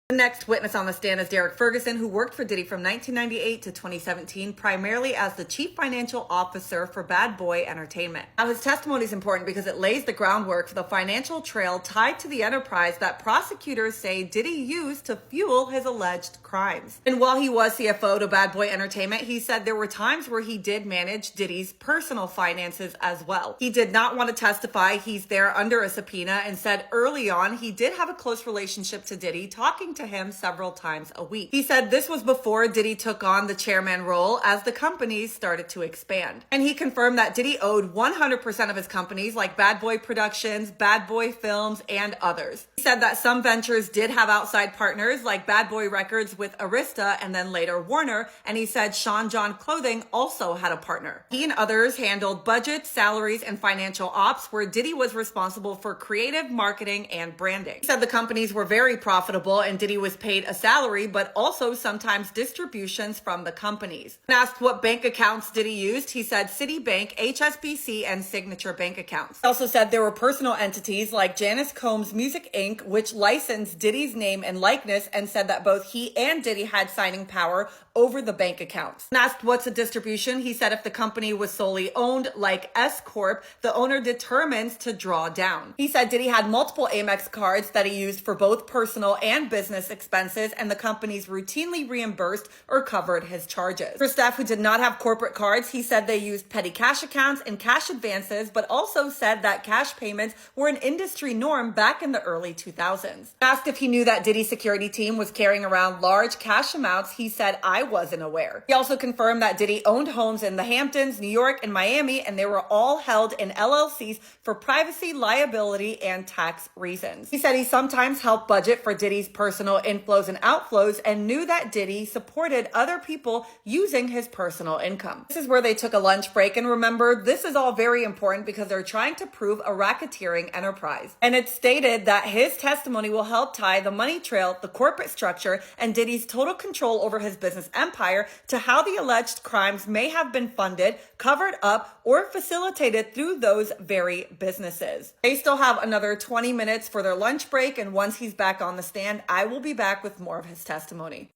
The next witness on the stand is Derek Ferguson, who worked for Diddy from 1998 to 2017, primarily as the chief financial officer for Bad Boy Entertainment. Now, his testimony is important because it lays the groundwork for the financial trail tied to the enterprise that prosecutors say Diddy used to fuel his alleged crimes. And while he was CFO to Bad Boy Entertainment, he said there were times where he did manage Diddy's personal finances as well. He did not want to testify. He's there under a subpoena and said early on he did have a close relationship to Diddy, talking to him several times a week. He said this was before Diddy took on the chairman role as the companies started to expand. And he confirmed that Diddy owed 100% of his companies like Bad Boy Productions, Bad Boy Films, and others. He said that some ventures did have outside partners like Bad Boy Records with Arista and then later Warner, and he said Sean John Clothing also had a partner. He and others handled budgets, salaries, and financial ops, where Diddy was responsible for creative marketing and branding. He said the companies were very profitable and Diddy was paid a salary, but also sometimes distributions from the companies. When asked what bank accounts Diddy used, he said Citibank, HSBC, and Signature bank accounts. He also said there were personal entities like Janice Combs Music Inc., which licensed Diddy's name and likeness, and said that both he and Diddy had signing power over the bank accounts. When asked what's a distribution, he said if the company was solely owned, like S Corp, the owner determines to draw down. He said Diddy had multiple Amex cards that he used for both personal and business expenses, and the companies routinely reimbursed or covered his charges. For staff who did not have corporate cards, he said they used petty cash accounts and cash advances, but also said that cash payments were an industry norm back in the early 2000s. Asked if he knew that Diddy's security team was carrying around large cash amounts, he said, I wasn't aware. He also confirmed that Diddy owned homes in the Hamptons, New York, and Miami, and they were all held in LLCs for privacy, liability, and tax reasons. He said he sometimes helped budget for Diddy's personal inflows and outflows and knew that Diddy supported other people using his personal income. This is where they took a lunch break, and remember, this is all very important because they're trying to prove a racketeering enterprise. And it's stated that his testimony will help tie the money trail, the corporate structure, and Diddy's total control over his business empire to how the alleged crimes may have been funded, covered up, or facilitated through those very businesses. They still have another 20 minutes for their lunch break, and once he's back on the stand, I will be back with more of his testimony.